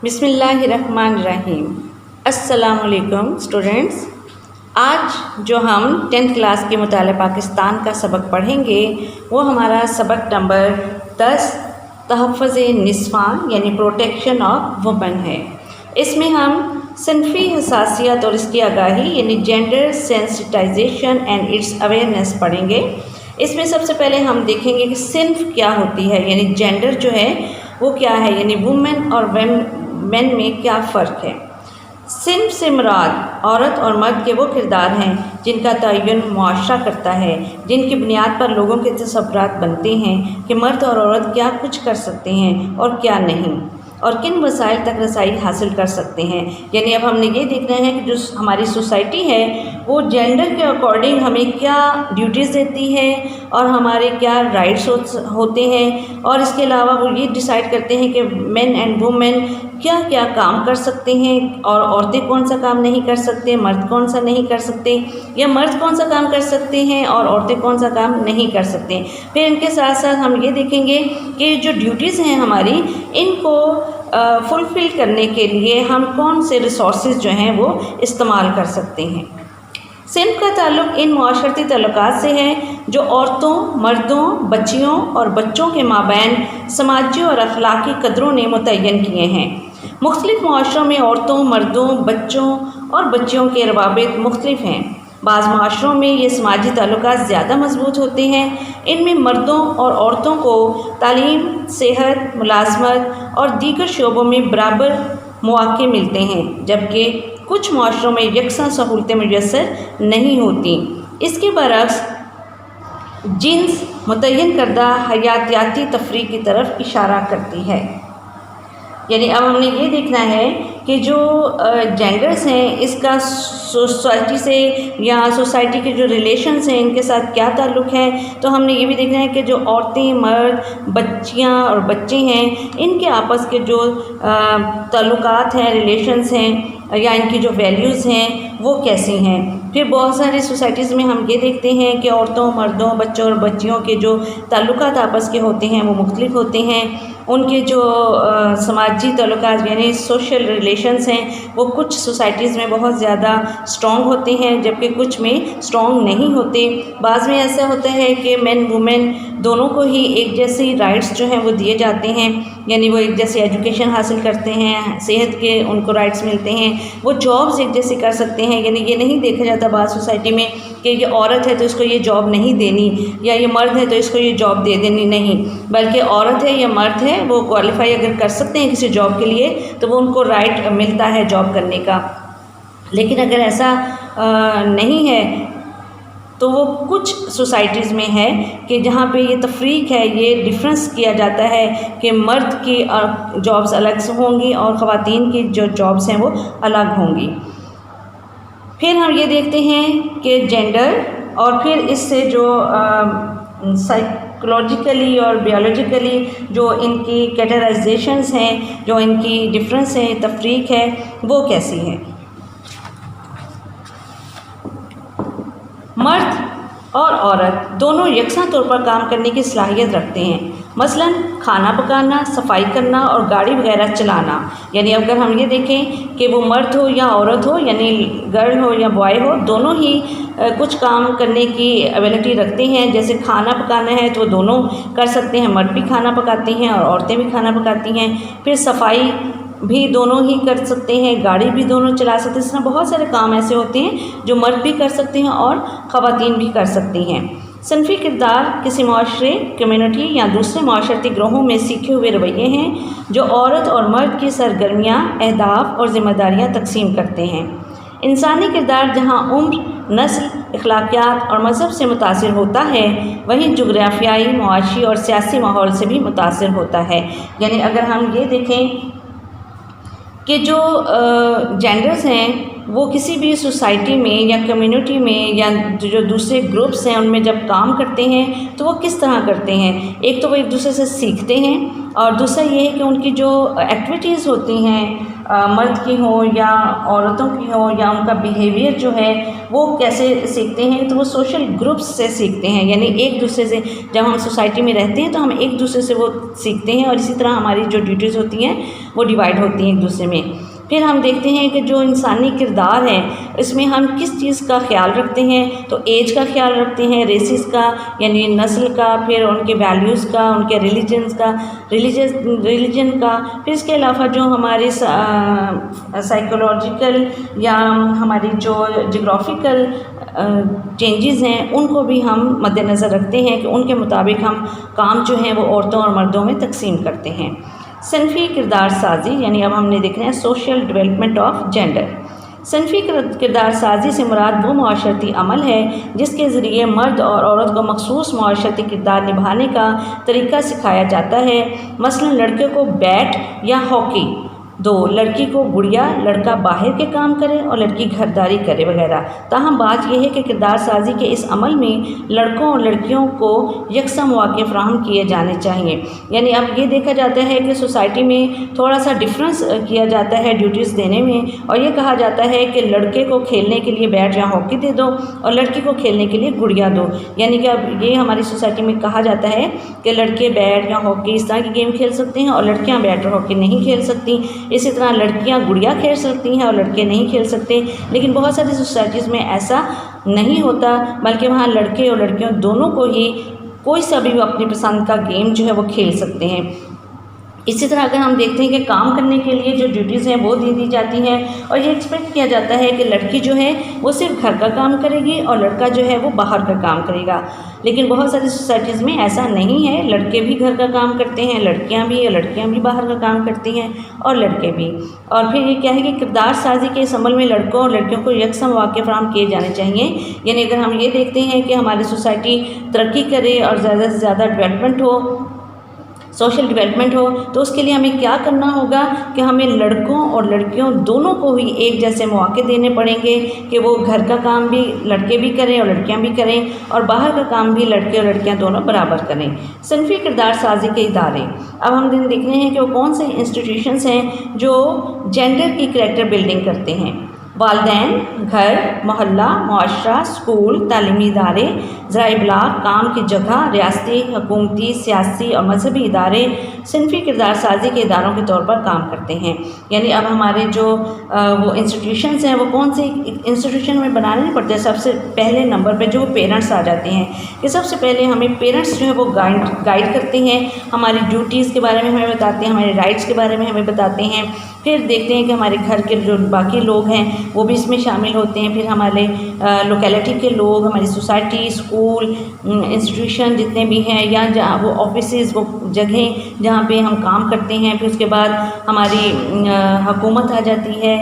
بسم اللہ الرحمن الرحیم۔ السلام علیکم اسٹوڈنٹس۔ آج جو ہم 10th کلاس کے مطالعہ پاکستان کا سبق پڑھیں گے وہ ہمارا سبق نمبر 10 تحفظ نسواں یعنی پروٹیکشن آف وومن ہے۔ اس میں ہم صنفی حساسیت اور اس کی آگاہی یعنی gender sensitisation and its awareness پڑھیں گے۔ اس میں سب سے پہلے ہم دیکھیں گے کہ صنف کیا ہوتی ہے، یعنی جینڈر جو ہے وہ کیا ہے، یعنی وومن اور مین میں کیا فرق ہے۔ صنف سے مراد عورت اور مرد کے وہ کردار ہیں جن کا تعین معاشرہ کرتا ہے، جن کی بنیاد پر لوگوں کے تصورات بنتے ہیں کہ مرد اور عورت کیا کچھ کر سکتے ہیں اور کیا نہیں، اور کن وسائل تک رسائی حاصل کر سکتے ہیں۔ یعنی اب ہم نے یہ دیکھنا ہے کہ جو ہماری سوسائٹی ہے وہ جینڈر کے اکارڈنگ ہمیں کیا ڈیوٹیز دیتی ہے اور ہمارے کیا رائٹس ہوتے ہیں، اور اس کے علاوہ وہ یہ ڈیسائیڈ کرتے ہیں کہ مین اینڈ وومن کیا کیا کام کر سکتے ہیں اور عورتیں کون سا کام نہیں کر سکتے، مرد کون سا نہیں کر سکتے، یا مرد کون سا کام کر سکتے ہیں اور عورتیں کون سا کام نہیں کر سکتے۔ پھر ان کے ساتھ ساتھ ہم یہ دیکھیں گے کہ جو ڈیوٹیز ہیں ہماری ان کو فلفل کرنے کے لیے ہم کون سے ریسورسز جو ہیں وہ استعمال کر سکتے ہیں۔ صنف کا تعلق ان معاشرتی تعلقات سے ہے جو عورتوں، مردوں، بچیوں اور بچوں کے مابین سماجی اور اخلاقی قدروں نے متعین کیے ہیں۔ مختلف معاشروں میں عورتوں، مردوں، بچوں اور بچیوں کے روابط مختلف ہیں۔ بعض معاشروں میں یہ سماجی تعلقات زیادہ مضبوط ہوتے ہیں۔ ان میں مردوں اور عورتوں کو تعلیم، صحت، ملازمت اور دیگر شعبوں میں برابر مواقع ملتے ہیں، جبکہ کچھ معاشروں میں یکساں سہولتیں میسر نہیں ہوتیں۔ اس کے برعکس جنس متعین کردہ حیاتیاتی تفریق کی طرف اشارہ کرتی ہے۔ یعنی اب ہم نے یہ دیکھنا ہے کہ جو جینڈرز ہیں اس کا سوسائٹی سے یا سوسائٹی کے جو ریلیشنز ہیں ان کے ساتھ کیا تعلق ہے، تو ہم نے یہ بھی دیکھنا ہے کہ جو عورتیں، مرد، بچیاں اور بچے ہیں ان کے آپس کے جو تعلقات ہیں، ریلیشنز ہیں یا ان کی جو ویلیوز ہیں وہ کیسی ہیں۔ پھر بہت ساری سوسائٹیز میں ہم یہ دیکھتے ہیں کہ عورتوں، مردوں، بچوں اور بچیوں کے جو تعلقات آپس کے ہوتے ہیں وہ مختلف ہوتے ہیں۔ ان کے جو سماجی تعلقات یعنی سوشل ریلیشنز ہیں وہ کچھ سوسائٹیز میں بہت زیادہ اسٹرانگ ہوتے ہیں جبکہ کچھ میں اسٹرانگ نہیں ہوتے۔ بعض میں ایسا ہوتا ہے کہ مین وومن دونوں کو ہی ایک جیسی رائٹس جو ہیں وہ دیے جاتے ہیں، یعنی وہ ایک جیسی ایجوکیشن حاصل کرتے ہیں، صحت کے ان کو رائٹس ملتے ہیں، وہ جابز ایک جیسی کر سکتے ہیں۔ یعنی یہ نہیں دیکھا جاتا بعض سوسائٹی میں کہ یہ عورت ہے تو اس کو یہ جاب نہیں دینی، یا یہ مرد ہے تو اس کو یہ جاب دے دینی، نہیں، بلکہ عورت ہے یا مرد ہے وہ کوالیفائی اگر کر سکتے ہیں کسی جاب کے لیے تو وہ ان کو رائٹ ملتا ہے جاب کرنے کا۔ لیکن اگر ایسا نہیں ہے تو وہ کچھ سوسائٹیز میں ہے کہ جہاں پہ یہ تفریق ہے، یہ ڈفرینس کیا جاتا ہے کہ مرد کی جابز الگ سے ہوں گی اور خواتین کی جو جابز ہیں وہ الگ ہوں گی۔ پھر ہم یہ دیکھتے ہیں کہ جینڈر اور پھر اس سے جو سائیکولوجیکلی اور بیولوجیکلی جو ان کی کیٹرائزیشنز ہیں، جو ان کی ڈفرینس ہے، تفریق ہے، وہ کیسی ہے۔ مرد اور عورت دونوں یکساں طور پر کام کرنے کی صلاحیت رکھتے ہیں، مثلاً کھانا پکانا، صفائی کرنا اور گاڑی وغیرہ چلانا۔ یعنی اگر ہم یہ دیکھیں کہ وہ مرد ہو یا عورت ہو، یعنی گرل ہو یا بوائے ہو، دونوں ہی کچھ کام کرنے کی ایبلٹی رکھتے ہیں۔ جیسے کھانا پکانا ہے تو دونوں کر سکتے ہیں، مرد بھی کھانا پکاتے ہیں اور عورتیں بھی کھانا پکاتی ہیں۔ پھر صفائی بھی دونوں ہی کر سکتے ہیں، گاڑی بھی دونوں چلا سکتے ہیں۔ اس طرح بہت سارے کام ایسے ہوتے ہیں جو مرد بھی کر سکتے ہیں اور خواتین بھی کر سکتی ہیں۔ صنفی کردار کسی معاشرے، کمیونٹی یا دوسرے معاشرتی گروہوں میں سیکھے ہوئے رویے ہیں جو عورت اور مرد کی سرگرمیاں، اہداف اور ذمہ داریاں تقسیم کرتے ہیں۔ انسانی کردار جہاں عمر، نسل، اخلاقیات اور مذہب سے متاثر ہوتا ہے وہیں جغرافیائی، معاشی اور سیاسی ماحول سے بھی متاثر ہوتا ہے۔ یعنی اگر ہم یہ دیکھیں کہ جو جینڈرز ہیں وہ کسی بھی سوسائٹی میں یا کمیونٹی میں یا جو دوسرے گروپس ہیں ان میں جب کام کرتے ہیں تو وہ کس طرح کرتے ہیں. ایک تو وہ ایک دوسرے سے سیکھتے ہیں اور دوسرا یہ ہے کہ ان کی جو ایکٹیویٹیز ہوتی ہیں مرد کی ہوں یا عورتوں کی ہوں یا ان کا بیہیویئر جو ہے وہ کیسے سیکھتے ہیں. تو وہ سوشل گروپس سے سیکھتے ہیں, یعنی ایک دوسرے سے جب ہم سوسائٹی میں رہتے ہیں تو ہم ایک دوسرے سے وہ سیکھتے ہیں اور اسی طرح ہماری جو ڈیوٹیز ہوتی ہیں وہ ڈیوائڈ ہوتی ہیں ایک دوسرے میں. پھر ہم دیکھتے ہیں کہ جو انسانی کردار ہیں اس میں ہم کس چیز کا خیال رکھتے ہیں. تو ایج کا خیال رکھتے ہیں, ریسز کا یعنی نسل کا, پھر ان کے ویلیوز کا, ان کے ریلیجن کا, پھر اس کے علاوہ جو ہماری سائیکولوجیکل یا ہماری جو جغرافیکل چینجز ہیں ان کو بھی ہم مد نظر رکھتے ہیں کہ ان کے مطابق ہم کام جو ہیں وہ عورتوں اور مردوں میں تقسیم کرتے ہیں. صنفی کردار سازی یعنی اب ہم نے دیکھنا ہے سوشل ڈیولپمنٹ آف جینڈر. صنفی کردار سازی سے مراد وہ معاشرتی عمل ہے جس کے ذریعے مرد اور عورت کو مخصوص معاشرتی کردار نبھانے کا طریقہ سکھایا جاتا ہے. مثلا لڑکے کو بیٹ یا ہاکی دو, لڑکی کو گڑیا, لڑکا باہر کے کام کرے اور لڑکی گھرداری کرے وغیرہ. تاہم بات یہ ہے کہ کردار سازی کے اس عمل میں لڑکوں اور لڑکیوں کو یکساں مواقع فراہم کیے جانے چاہیے. یعنی اب یہ دیکھا جاتا ہے کہ سوسائٹی میں تھوڑا سا ڈفرینس کیا جاتا ہے ڈیوٹیز دینے میں, اور یہ کہا جاتا ہے کہ لڑکے کو کھیلنے کے لیے بیٹ یا ہاکی دے دو اور لڑکی کو کھیلنے کے لیے گڑیا دو. یعنی کہ اب یہ ہماری سوسائٹی میں کہا جاتا ہے کہ لڑکے بیٹ یا ہاکی اس طرح کی گیم کھیل سکتے ہیں اور لڑکیاں بیٹ اور ہاکی نہیں کھیل سکتی. اسی طرح لڑکیاں گڑیا کھیل سکتی ہیں اور لڑکے نہیں کھیل سکتے. لیکن بہت ساری سوسائٹیز میں ایسا نہیں ہوتا, بلکہ وہاں لڑکے اور لڑکیوں دونوں کو ہی کوئی سا بھی اپنی پسند کا گیم جو ہے وہ کھیل سکتے ہیں. اسی طرح اگر ہم دیکھتے ہیں کہ کام کرنے کے لیے جو ڈیوٹیز ہیں وہ دے دی جاتی ہیں اور یہ ایکسپیکٹ کیا جاتا ہے کہ لڑکی جو ہے وہ صرف گھر کا کام کرے گی اور لڑکا جو ہے وہ باہر کا کام کرے گا. لیکن بہت ساری سوسائٹیز میں ایسا نہیں ہے, لڑکے بھی گھر کا کام کرتے ہیں, لڑکیاں بھی باہر کا کام کرتی ہیں اور لڑکے بھی. اور پھر یہ کیا ہے کہ کردار سازی کے اس عمل میں لڑکوں اور لڑکیوں کو یکساں مواقع فراہم کیے جانے چاہیے. یعنی اگر ہم یہ دیکھتے ہیں کہ ہماری سوسائٹی ترقی کرے اور زیادہ سے زیادہ ڈیولپمنٹ ہو, سوشل ڈیولپمنٹ ہو, تو اس کے لیے ہمیں کیا کرنا ہوگا کہ ہمیں لڑکوں اور لڑکیوں دونوں کو ہی ایک جیسے مواقع دینے پڑیں گے کہ وہ گھر کا کام بھی لڑکے بھی کریں اور لڑکیاں بھی کریں اور باہر کا کام بھی لڑکے اور لڑکیاں دونوں برابر کریں. صنفی کردار سازی کے ادارے, اب ہم دیکھ رہے ہیں کہ وہ کون سے انسٹیٹیوشنس ہیں جو جینڈر کی کریکٹر بلڈنگ کرتے ہیں. والدین, گھر, محلہ, معاشرہ, اسکول, تعلیمی ادارے, ذرائع ابلاغ, کام کی جگہ, ریاستی, حکومتی, سیاسی اور مذہبی ادارے صنفی کردار سازی کے اداروں کے طور پر کام کرتے ہیں. یعنی اب ہمارے جو وہ انسٹیٹیوشنس ہیں وہ کون سے انسٹیٹیوشن میں بنانے نہیں پڑتے. سب سے پہلے نمبر پہ جو پیرنٹس آ جاتے ہیں کہ سب سے پہلے ہمیں پیرنٹس جو ہے وہ گائیڈ کرتے ہیں, ہماری ڈیوٹیز کے بارے میں ہمیں بتاتے ہیں, ہمارے رائٹس کے بارے میں ہمیں بتاتے ہیں. پھر دیکھتے ہیں کہ ہمارے گھر کے جو باقی لوگ ہیں وہ بھی اس میں شامل ہوتے ہیں. پھر ہمارے لوکیلٹی کے لوگ, ہماری سوسائٹی, اسکول, انسٹیٹیوشن جتنے بھی ہیں یا جہاں وہ آفیسز, وہ جگہیں جہاں پہ ہم کام کرتے ہیں. پھر اس کے بعد ہماری حکومت آ جاتی ہے.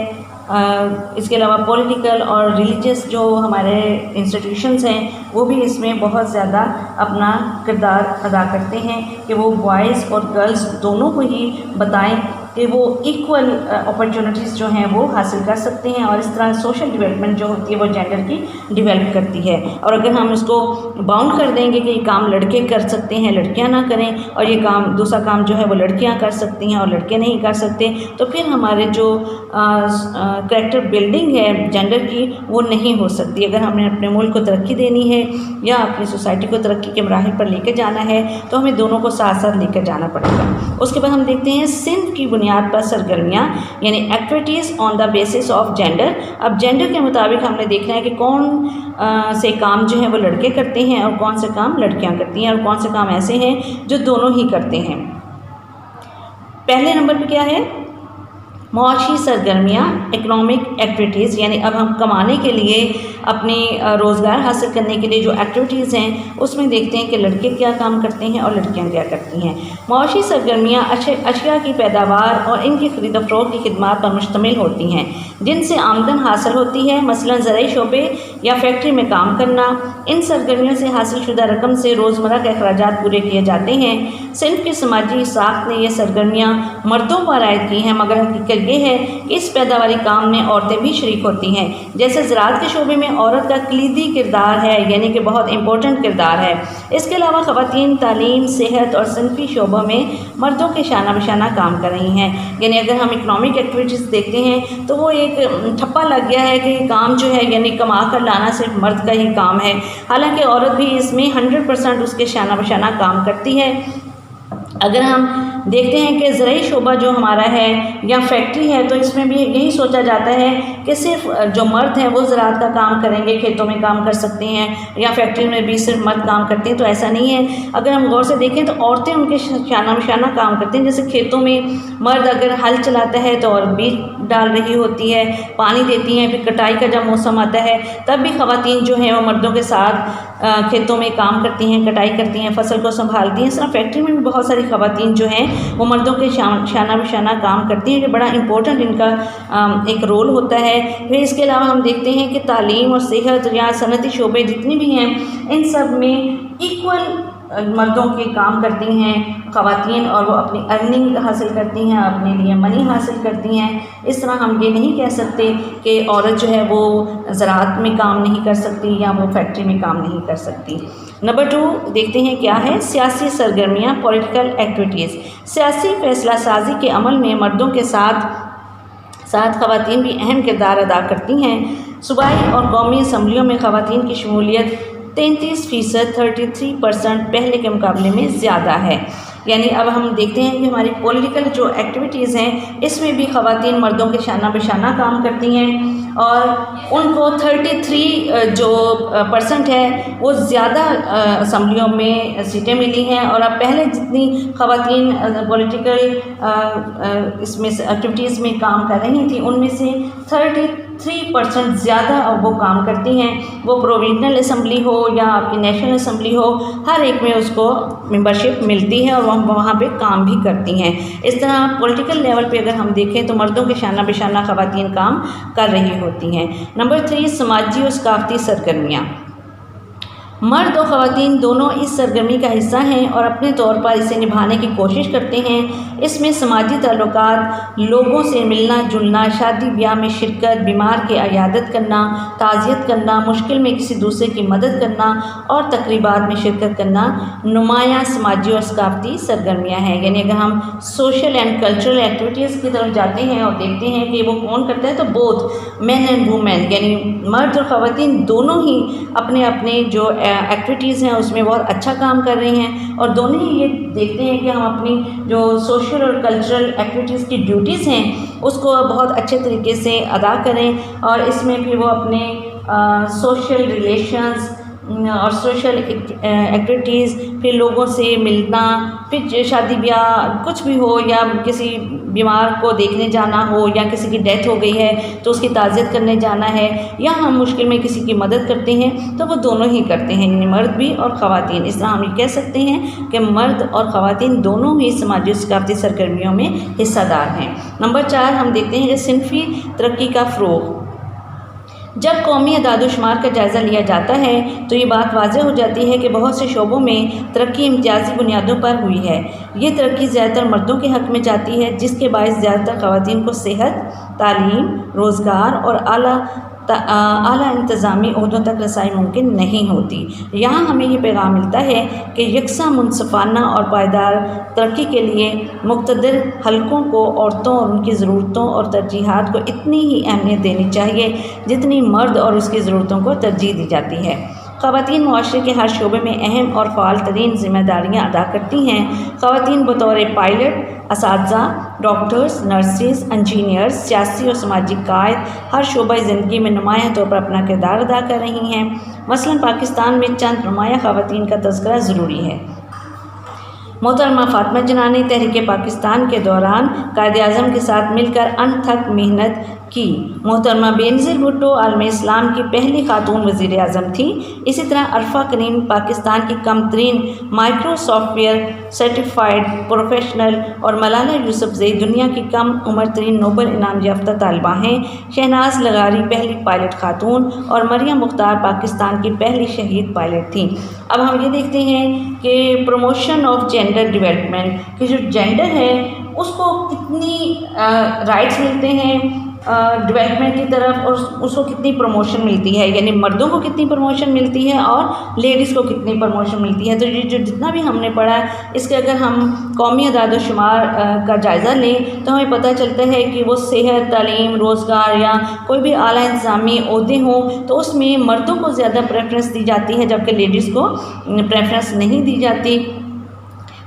اس کے علاوہ پولیٹیکل اور ریلیجس جو ہمارے انسٹیٹیوشنس ہیں وہ بھی اس میں بہت زیادہ اپنا کردار ادا کرتے ہیں کہ وہ بوائز اور گرلز دونوں کو ہی بتائیں کہ وہ ایکول اپرچونٹیز جو ہیں وہ حاصل کر سکتے ہیں. اور اس طرح سوشل ڈیولپمنٹ جو ہوتی ہے وہ جینڈر کی ڈیولپ کرتی ہے. اور اگر ہم اس کو باؤنڈ کر دیں گے کہ یہ کام لڑکے کر سکتے ہیں لڑکیاں نہ کریں, اور یہ کام دوسرا کام جو ہے وہ لڑکیاں کر سکتی ہیں اور لڑکے نہیں کر سکتے, تو پھر ہمارے جو کریکٹر بلڈنگ ہے جینڈر کی وہ نہیں ہو سکتی. اگر ہم نے اپنے ملک کو ترقی دینی ہے یا اپنی سوسائٹی کو ترقی کے مراحل پر لے کے جانا ہے تو ہمیں دونوں کو ساتھ ساتھ لے کر جانا پڑے گا. اس کے بعد ہم دیکھتے ہیں صنف کی بنیاد پر سرگرمیاں یعنی activities on the basis of gender. اب جینڈر کے مطابق ہم نے دیکھنا ہے کہ کون سے کام جو ہیں وہ لڑکے کرتے ہیں اور کون سے کام لڑکیاں کرتی ہیں اور کون سے کام ایسے ہیں جو دونوں ہی کرتے ہیں. پہلے نمبر پہ کیا ہے؟ معاشی سرگرمیاں, اکنامک ایکٹیویٹیز. یعنی اب ہم کمانے کے لیے, اپنی روزگار حاصل کرنے کے لیے جو ایکٹیویٹیز ہیں اس میں دیکھتے ہیں کہ لڑکے کیا کام کرتے ہیں اور لڑکیاں کیا کرتی ہیں. معاشی سرگرمیاں اشیاء کی پیداوار اور ان کی خرید و فروخت کی خدمات پر مشتمل ہوتی ہیں جن سے آمدن حاصل ہوتی ہے. مثلا زرعی شعبے یا فیکٹری میں کام کرنا۔ ان سرگرمیوں سے حاصل شدہ رقم سے روزمرہ کے اخراجات پورے کیے جاتے ہیں۔ صنف کی سماجی ساخت نے یہ سرگرمیاں مردوں پر عائد کی ہیں، مگر حقیقت یہ ہے کہ اس پیداواری کام میں عورتیں بھی شریک ہوتی ہیں۔ جیسے زراعت کے شعبے میں عورت کا کلیدی کردار ہے، یعنی کہ بہت امپورٹنٹ کردار ہے۔ اس کے علاوہ خواتین تعلیم، صحت اور صنفی شعبوں میں مردوں کے شانہ بشانہ کام کر رہی ہیں۔ یعنی اگر ہم اکنامک ایکٹیویٹیز دیکھتے ہیں تو وہ ایک ٹھپا لگ گیا ہے کہ یہ کام جو ہے یعنی کما کر لانا صرف مرد کا ہی کام ہے، حالانکہ عورت بھی اس میں 100% اس کے شانہ بشانہ کام کرتی ہے۔ اگر ہم دیکھتے ہیں کہ زرعی شعبہ جو ہمارا ہے یا فیکٹری ہے، تو اس میں بھی یہی سوچا جاتا ہے کہ صرف جو مرد ہیں وہ زراعت کا کام کریں گے، کھیتوں میں کام کر سکتے ہیں، یا فیکٹری میں بھی صرف مرد کام کرتے ہیں، تو ایسا نہیں ہے۔ اگر ہم غور سے دیکھیں تو عورتیں ان کے شانہ بشانہ کام کرتے ہیں۔ جیسے کھیتوں میں مرد اگر ہل چلاتا ہے تو عورت بیج ڈال رہی ہوتی ہے، پانی دیتی ہیں، پھر کٹائی کا جب موسم آتا ہے تب بھی خواتین جو ہیں وہ مردوں کے ساتھ کھیتوں میں کام کرتی ہیں، کٹائی کرتی ہیں، فصل کو سنبھالتی ہیں۔ اس طرح فیکٹری میں بھی بہت ساری خواتین جو ہیں وہ مردوں کے شانہ بشانہ کام کرتی ہیں، کہ بڑا امپورٹنٹ ان کا ایک رول ہوتا ہے۔ پھر اس کے علاوہ ہم دیکھتے ہیں کہ تعلیم اور صحت یا صنعتی شعبے جتنی بھی ہیں، ان سب میں ایکول مردوں کے کام کرتی ہیں خواتین، اور وہ اپنی ارننگ حاصل کرتی ہیں، اپنے لیے منی حاصل کرتی ہیں۔ اس طرح ہم یہ نہیں کہہ سکتے کہ عورت جو ہے وہ زراعت میں کام نہیں کر سکتی یا وہ فیکٹری میں کام نہیں کر سکتی۔ نمبر 2 دیکھتے ہیں کیا ہے، سیاسی سرگرمیاں، پولیٹیکل ایکٹیویٹیز۔ سیاسی فیصلہ سازی کے عمل میں مردوں کے ساتھ خواتین بھی اہم کردار ادا کرتی ہیں۔ صوبائی اور قومی اسمبلیوں میں خواتین کی شمولیت 33%، 33% پہلے کے مقابلے میں زیادہ ہے۔ یعنی اب ہم دیکھتے ہیں کہ ہماری پولیٹیکل جو ایکٹیویٹیز ہیں اس میں بھی خواتین مردوں کے شانہ بشانہ کام کرتی ہیں، اور ان کو 33% ہے وہ زیادہ اسمبلیوں میں سیٹیں ملی ہیں۔ اور اب پہلے جتنی خواتین پولیٹیکل اس میں ایکٹیویٹیز میں کام کر رہی تھیں، ان میں سے 33% زیادہ وہ کام کرتی ہیں۔ وہ پروونشنل اسمبلی ہو یا آپ کی نیشنل اسمبلی ہو، ہر ایک میں اس کو ممبرشپ ملتی ہے اور وہ وہاں پہ کام بھی کرتی ہیں۔ اس طرح پولیٹیکل لیول پہ اگر ہم دیکھیں تو مردوں کے شانہ بشانہ خواتین کام کر رہی ہوتی ہیں۔ نمبر 3 سماجی اور ثقافتی سرگرمیاں۔ مرد اور خواتین دونوں اس سرگرمی کا حصہ ہیں اور اپنے طور پر اسے نبھانے کی کوشش کرتے ہیں۔ اس میں سماجی تعلقات، لوگوں سے ملنا جلنا، شادی بیاہ میں شرکت، بیمار کی عیادت کرنا، تعزیت کرنا، مشکل میں کسی دوسرے کی مدد کرنا اور تقریبات میں شرکت کرنا نمایاں سماجی اور ثقافتی سرگرمیاں ہیں۔ یعنی اگر ہم سوشل اینڈ کلچرل ایکٹیویٹیز کی طرف جاتے ہیں اور دیکھتے ہیں کہ وہ کون کرتا ہے، تو بوتھ مین اینڈ وومین، یعنی مرد اور خواتین دونوں ہی اپنے اپنے جو ایکٹیویٹیز ہیں اس میں بہت اچھا کام کر رہے ہیں، اور دونوں ہی یہ دیکھتے ہیں کہ ہم اپنی جو سوشل اور کلچرل ایکٹیویٹیز کی ڈیوٹیز ہیں اس کو بہت اچھے طریقے سے ادا کریں، اور اس میں پھر وہ اپنے سوشل ریلیشنز اور سوشل ایکٹیویٹیز، پھر لوگوں سے ملنا، پھر شادی بیاہ کچھ بھی ہو یا کسی بیمار کو دیکھنے جانا ہو یا کسی کی ڈیتھ ہو گئی ہے تو اس کی تعزیت کرنے جانا ہے، یا ہم مشکل میں کسی کی مدد کرتے ہیں تو وہ دونوں ہی کرتے ہیں، یعنی مرد بھی اور خواتین۔ اس طرح ہم یہ کہہ سکتے ہیں کہ مرد اور خواتین دونوں ہی سماجی اور ثقافتی سرگرمیوں میں حصہ دار ہیں۔ نمبر 4 ہم دیکھتے ہیں کہ صنفی ترقی کا فروغ۔ جب قومی اعداد و شمار کا جائزہ لیا جاتا ہے تو یہ بات واضح ہو جاتی ہے کہ بہت سے شعبوں میں ترقی امتیازی بنیادوں پر ہوئی ہے۔ یہ ترقی زیادہ تر مردوں کے حق میں جاتی ہے، جس کے باعث زیادہ تر خواتین کو صحت، تعلیم، روزگار اور اعلیٰ انتظامی عہدوں تک رسائی ممکن نہیں ہوتی۔ یہاں ہمیں یہ پیغام ملتا ہے کہ یکساں، منصفانہ اور پائیدار ترقی کے لیے مقتدر حلقوں کو عورتوں اور ان کی ضرورتوں اور ترجیحات کو اتنی ہی اہمیت دینی چاہیے جتنی مرد اور اس کی ضرورتوں کو ترجیح دی جاتی ہے۔ خواتین معاشرے کے ہر شعبے میں اہم اور فعال ترین ذمہ داریاں ادا کرتی ہیں۔ خواتین بطور پائلٹ، اساتذہ، ڈاکٹرز، نرسز، انجینئرز، سیاسی اور سماجی قائد ہر شعبۂ زندگی میں نمایاں طور پر اپنا کردار ادا کر رہی ہیں۔ مثلاً پاکستان میں چند نمایاں خواتین کا تذکرہ ضروری ہے۔ محترمہ فاطمہ جناح نے تحریک پاکستان کے دوران قائد اعظم کے ساتھ مل کر انتھک محنت کی۔ محترمہ بینظیر بھٹو عالم اسلام کی پہلی خاتون وزیر اعظم تھی۔ اسی طرح عرفہ کریم پاکستان کی کم ترین micro software certified professional اور ملالہ یوسفزئی دنیا کی کم عمر ترین نوبل انعام یافتہ طالبہ ہیں۔ شہناز لغاری پہلی پائلٹ خاتون اور مریم مختار پاکستان کی پہلی شہید پائلٹ تھیں۔ اب ہم یہ دیکھتے ہیں کہ پروموشن آف جینڈر ڈیولپمنٹ کہ جو جینڈر ہے اس کو کتنی رائٹس ملتے ہیں ڈیولپمنٹ کی طرف، اور اس کو کتنی پروموشن ملتی ہے، یعنی مردوں کو کتنی پروموشن ملتی ہے اور لیڈیز کو کتنی پروموشن ملتی ہے۔ تو یہ جو جتنا بھی ہم نے پڑھا ہے اس کے اگر ہم قومی اعداد و شمار کا جائزہ لیں تو ہمیں پتہ چلتا ہے کہ وہ صحت، تعلیم، روزگار یا کوئی بھی اعلیٰ انتظامی عہدے ہوں تو اس میں مردوں کو زیادہ پریفرنس دی جاتی ہے جبکہ لیڈیز کو پریفرنس نہیں دی جاتی۔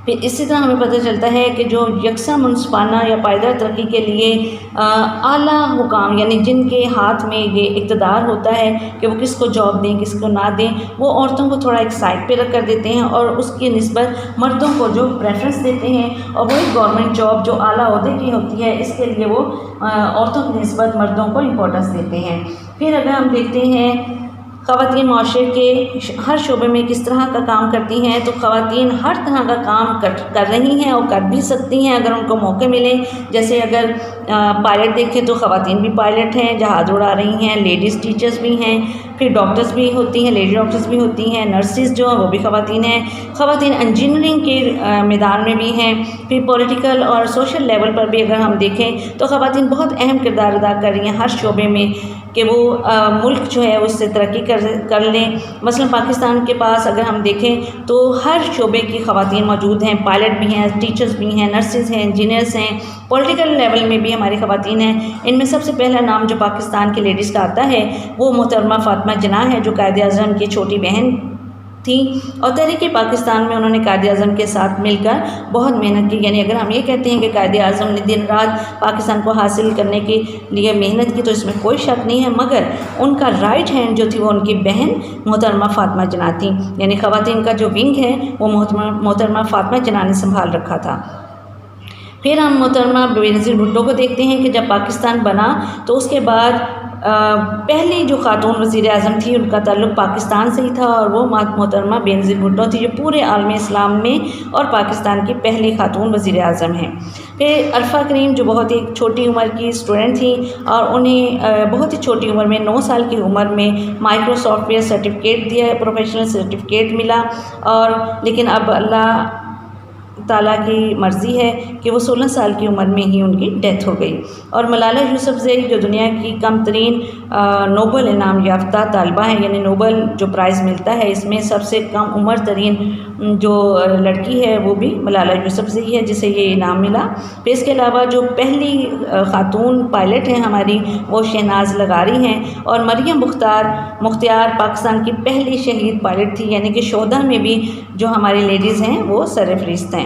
پھر اسی طرح ہمیں پتہ چلتا ہے کہ جو یکساں منصفانہ یا پائیدار ترقی کے لیے اعلیٰ حکام یعنی جن کے ہاتھ میں یہ اقتدار ہوتا ہے کہ وہ کس کو جاب دیں کس کو نہ دیں، وہ عورتوں کو تھوڑا ایک سائڈ پہ رکھ کر دیتے ہیں اور اس کی نسبت مردوں کو جو پریفرنس دیتے ہیں، اور وہی گورنمنٹ جاب جو اعلیٰ عہدے کی ہوتی ہے اس کے لیے وہ عورتوں کی نسبت مردوں کو امپورٹنس دیتے ہیں۔ پھر اگر ہم دیکھتے ہیں خواتین معاشرے کے ہر شعبے میں کس طرح کا کام کرتی ہیں، تو خواتین ہر طرح کا کام کر رہی ہیں اور کر بھی سکتی ہیں اگر ان کو موقع ملے۔ جیسے اگر پائلٹ دیکھیں تو خواتین بھی پائلٹ ہیں، جہاز اڑا رہی ہیں، لیڈیز ٹیچرز بھی ہیں، پھر ڈاکٹرز بھی ہوتی ہیں، لیڈی ڈاکٹرز بھی ہوتی ہیں، نرسز جو ہیں وہ بھی خواتین ہیں، خواتین انجینئرنگ کے میدان میں بھی ہیں۔ پھر پولیٹیکل اور سوشل لیول پر بھی اگر ہم دیکھیں تو خواتین بہت اہم کردار ادا کر رہی ہیں ہر شعبے میں کہ وہ ملک جو ہے اس سے ترقی کر لیں۔ مثلا پاکستان کے پاس اگر ہم دیکھیں تو ہر شعبے کی خواتین موجود ہیں، پائلٹ بھی ہیں، ٹیچرز بھی ہیں، نرسز ہیں، انجینئرز ہیں، پولیٹیکل لیول میں بھی ہماری خواتین ہیں۔ ان میں سب سے پہلا نام جو پاکستان کی لیڈیز کا آتا ہے وہ محترمہ فاطمہ جناح ہے جو قائد اعظم کی چھوٹی بہن تھی، اور تحریک پاکستان میں انہوں نے قائد اعظم کے ساتھ مل کر بہت محنت کی۔ یعنی اگر ہم یہ کہتے ہیں کہ قائد اعظم نے دن رات پاکستان کو حاصل کرنے کے لیے محنت کی تو اس میں کوئی شک نہیں ہے، مگر ان کا رائٹ ہینڈ جو تھی وہ ان کی بہن محترمہ فاطمہ جناح تھی، یعنی خواتین کا جو ونگ ہے وہ محترمہ فاطمہ جناح نے سنبھال رکھا تھا۔ پھر ہم محترمہ بینظیر بھٹو کو دیکھتے ہیں کہ جب پاکستان بنا تو اس کے بعد پہلی جو خاتون وزیر اعظم تھی ان کا تعلق پاکستان سے ہی تھا، اور وہ محترمہ بینظیر بھٹو تھی جو پورے عالم اسلام میں اور پاکستان کی پہلی خاتون وزیر اعظم ہیں۔ پھر عرفہ کریم جو بہت ہی چھوٹی عمر کی اسٹوڈنٹ تھیں اور انہیں بہت ہی چھوٹی عمر میں 9 سال کی عمر میں مائکرو سافٹ ویئر سرٹیفکیٹ دیا ہے، پروفیشنل سرٹیفکیٹ ملا، اور لیکن اب اللہ تعالیٰ کی مرضی ہے کہ وہ 16 سال کی عمر میں ہی ان کی ڈیتھ ہو گئی۔ اور ملالہ یوسفزئی جو دنیا کی کم ترین نوبل انعام یافتہ طالبہ ہیں، یعنی نوبل جو پرائز ملتا ہے اس میں سب سے کم عمر ترین جو لڑکی ہے وہ بھی ملالہ یوسفزئی ہے جسے یہ انعام ملا۔ پھر اس کے علاوہ جو پہلی خاتون پائلٹ ہیں ہماری وہ شہناز لغاری ہیں، اور مریم مختار پاکستان کی پہلی شہید پائلٹ تھی، یعنی کہ شہداء میں بھی جو ہماری لیڈیز ہیں وہ سرفہرست ہیں۔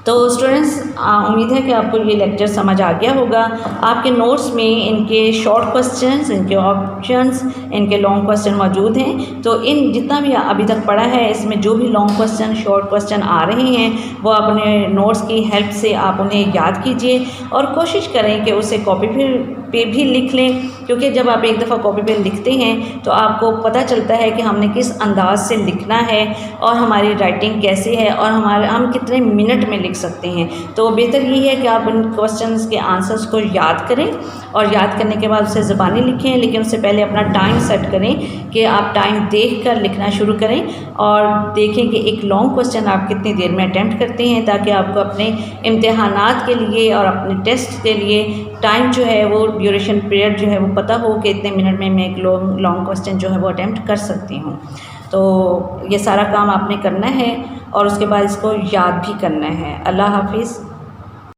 تو اسٹوڈنٹس امید ہے کہ آپ کو یہ لیکچر سمجھ آ گیا ہوگا۔ آپ کے نوٹس میں ان کے شارٹ کوسچنز، ان کے آپشنز، ان کے لانگ کوسچن موجود ہیں، تو ان جتنا بھی ابھی تک پڑھا ہے اس میں جو بھی لانگ کوسچن شارٹ کوسچن آ رہے ہیں وہ اپنے نوٹس کی ہیلپ سے آپ انہیں یاد کیجئے اور کوشش کریں کہ اسے کاپی پہ بھی لکھ لیں، کیونکہ جب آپ ایک دفعہ کاپی پہ لکھتے ہیں تو آپ کو پتہ چلتا ہے کہ ہم نے کس انداز سے لکھنا ہے اور ہماری رائٹنگ کیسے ہے اور ہم کتنے منٹ میں لکھ سکتے ہیں۔ تو بہتر یہ ہے کہ آپ ان کوسچنز کے آنسرز کو یاد کریں اور یاد کرنے کے بعد اسے زبانی لکھیں، لیکن اس سے پہلے اپنا ٹائم سیٹ کریں کہ آپ ٹائم دیکھ کر لکھنا شروع کریں اور دیکھیں کہ ایک لانگ کوسچن آپ کتنی دیر میں اٹیمپٹ کرتے ہیں، تاکہ آپ کو اپنے امتحانات کے لیے اور اپنے ٹیسٹ کے لیے ٹائم جو ہے وہ ڈیوریشن پیریڈ جو ہے وہ پتہ ہو کہ اتنے منٹ میں ایک لانگ کوسچن جو ہے وہ اٹیمپٹ کر سکتی ہوں۔ تو یہ سارا کام آپ نے کرنا ہے اور اس کے بعد اس کو یاد بھی کرنا ہے۔ اللہ حافظ۔